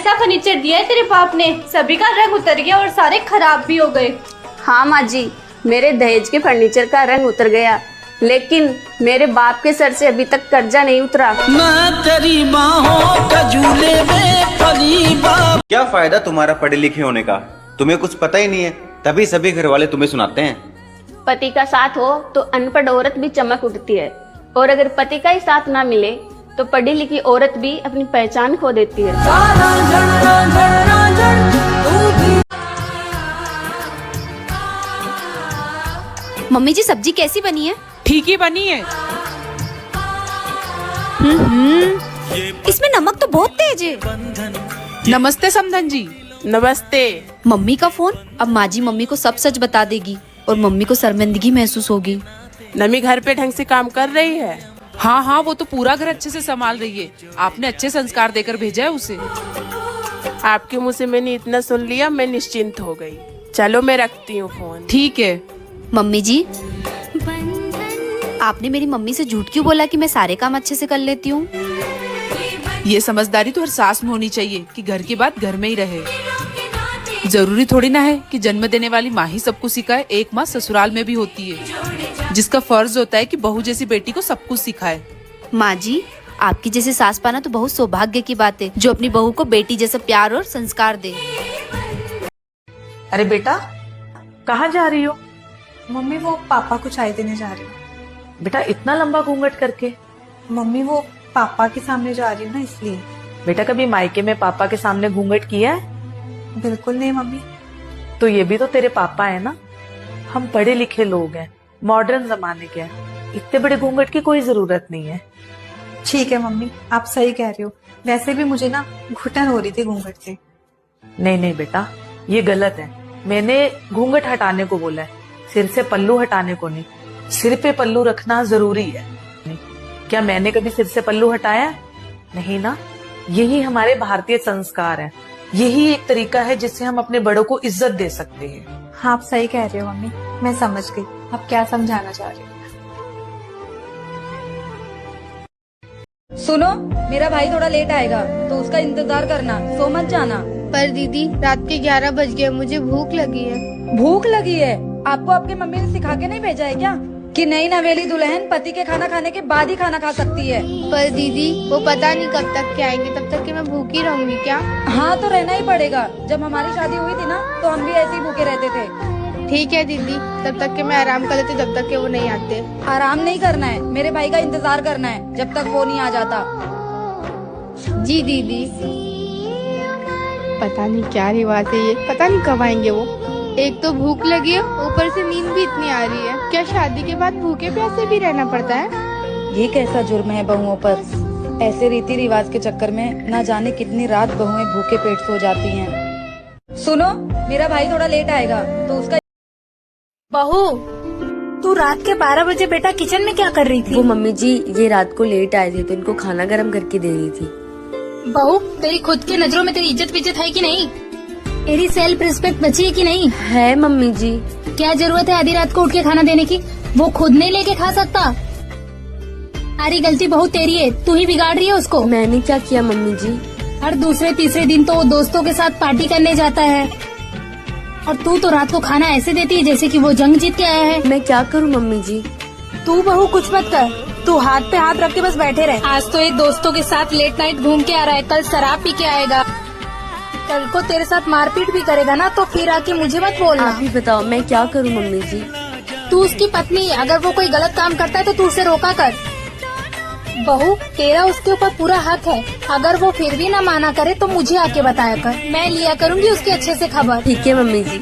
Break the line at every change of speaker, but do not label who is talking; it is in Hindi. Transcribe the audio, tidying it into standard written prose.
ऐसा फर्नीचर दिया है तेरे बाप ने, सभी का रंग उतर गया और सारे खराब भी हो गए।
हाँ माँ जी, मेरे दहेज के फर्नीचर का रंग उतर गया, लेकिन मेरे बाप के सर से अभी तक कर्जा नहीं उतरा।
मैं तेरी बाहों का झूले में पली बाप।
क्या फायदा तुम्हारा पढ़े लिखे होने का, तुम्हें कुछ पता ही नहीं है, तभी सभी घर वाले तुम्हें सुनाते हैं।
पति का साथ हो तो अनपढ़ औरत भी चमक उठती है, और अगर पति का ही साथ ना मिले तो पढ़ी लिखी औरत भी अपनी पहचान खो देती है।
मम्मी जी सब्जी कैसी बनी है?
ठीक ही बनी है।
इसमें नमक तो बहुत तेज है।
नमस्ते समधन जी। नमस्ते।
मम्मी का फोन, अब माँ जी मम्मी को सब सच बता देगी और मम्मी को शर्मिंदगी महसूस होगी।
नमी घर पे ढंग से काम कर रही है?
हाँ हाँ, वो तो पूरा घर अच्छे से संभाल रही है। आपने अच्छे संस्कार देकर भेजा है उसे।
आपके मुंह से मैंने इतना सुन लिया, मैं निश्चिंत हो गई। चलो मैं रखती हूँ फोन।
ठीक है।
मम्मी जी, आपने मेरी मम्मी से झूठ क्यों बोला कि मैं सारे काम अच्छे से कर लेती हूँ?
ये समझदारी तो हर सास में होनी चाहिए कि घर की बात घर में ही रहे। जरूरी थोड़ी ना है कि जन्म देने वाली माँ ही सबको सिखाए, एक माँ ससुराल में भी होती है जिसका फर्ज होता है कि बहू जैसी बेटी को सब कुछ सिखाए।
माँ जी, आपकी जैसे सास पाना तो बहुत सौभाग्य की बात है, जो अपनी बहू को बेटी जैसा प्यार और संस्कार दे।
अरे बेटा, कहाँ जा रही हो?
मम्मी वो पापा को चाय देने जा रही हूँ।
बेटा इतना लंबा घूंघट करके?
मम्मी वो पापा के सामने जा रही हूँ ना, इसलिए।
बेटा कभी मायके में पापा के सामने घूंघट किया है?
बिल्कुल नहीं मम्मी।
तो ये भी तो तेरे पापा है ना। हम पढ़े लिखे लोग हैं, मॉडर्न जमाने के हैं, इतने बड़े घूंघट की कोई जरूरत नहीं है।
ठीक है मम्मी, आप सही कह रहे हो। वैसे भी मुझे ना घुटन हो रही थी घूंघट से।
नहीं नहीं बेटा, ये गलत है। मैंने घूंघट हटाने को बोला है, सिर से पल्लू हटाने को नहीं। सिर पे पल्लू रखना जरूरी है। क्या मैंने कभी सिर से पल्लू हटाया? नहीं ना। यही हमारे भारतीय संस्कार है, यही एक तरीका है जिससे हम अपने बड़ों को इज्जत दे सकते हैं।
हाँ, आप सही कह रहे हो मम्मी, मैं समझ गई। आप क्या समझाना चाह रहे हो?
सुनो, मेरा भाई थोड़ा लेट आएगा तो उसका इंतजार करना, सो मत जाना।
पर दीदी रात के 11 बज गए, मुझे भूख लगी है।
भूख लगी है? आपको आपकी मम्मी ने सिखा के नहीं भेजा है क्या कि नई नवेली दुल्हन पति के खाना खाने के बाद ही खाना खा सकती है?
पर दीदी वो पता नहीं कब तक के आएंगे, तब तक कि मैं भूखी रहूंगी क्या?
हाँ तो रहना ही पड़ेगा। जब हमारी शादी हुई थी ना तो हम भी ऐसे ही भूखे रहते थे।
ठीक है दीदी, तब तक के मैं आराम कर लेती, जब तक के वो नहीं आते।
आराम नहीं करना है, मेरे भाई का इंतजार करना है जब तक वो नहीं आ जाता।
जी दीदी। पता नहीं क्या रिवाज है ये, पता नहीं कब आएंगे वो। एक तो भूख लगी है, ऊपर से नींद भी इतनी आ रही है। क्या शादी के बाद भूखे प्यासे भी रहना पड़ता है?
ये कैसा जुर्म है बहुओं पर? ऐसे रीति रिवाज के चक्कर में न जाने कितनी रात बहुएं भूखे पेट सो जाती हैं। सुनो, मेरा भाई थोड़ा लेट आएगा तो उसका।
बहू, तू रात के 12 बजे बेटा किचन में क्या कर रही थी?
वो मम्मी जी ये रात को लेट आए थे तो इनको खाना गर्म करके दे रही थी।
बहू, तेरी खुद की नजरों में तेरी इज्जत है कि नहीं? तेरी सेल्फ रिस्पेक्ट बची है कि नहीं?
है मम्मी जी।
क्या जरूरत है आधी रात को उठ के खाना देने की? वो खुद नहीं लेके खा सकता। सारी गलती बहुत तेरी है, तू ही बिगाड़ रही है उसको।
मैंने क्या किया मम्मी जी?
हर दूसरे तीसरे दिन तो वो दोस्तों के साथ पार्टी करने जाता है और तू तो रात को खाना ऐसे देती है जैसे कि वो जंग जीत के आया है।
मैं क्या करूं मम्मी जी?
तू बहू कुछ मत कर, तू हाथ पे हाथ रख के बस बैठे रहे। आज तो ये दोस्तों के साथ लेट नाइट घूम के आ रहा है, कल शराब पी के आएगा, कल को तेरे साथ मारपीट भी करेगा ना, तो फिर आके मुझे मत बोलना।
आप ही बताओ मैं क्या करूं मम्मी जी?
तू उसकी पत्नी है, अगर वो कोई गलत काम करता है तो तू उसे रोका कर। बहू, तेरा उसके ऊपर पूरा हक है, अगर वो फिर भी ना माना करे तो मुझे आके बताया कर, मैं लिया करूँगी उसके अच्छे से खबर।
ठीक है मम्मी जी।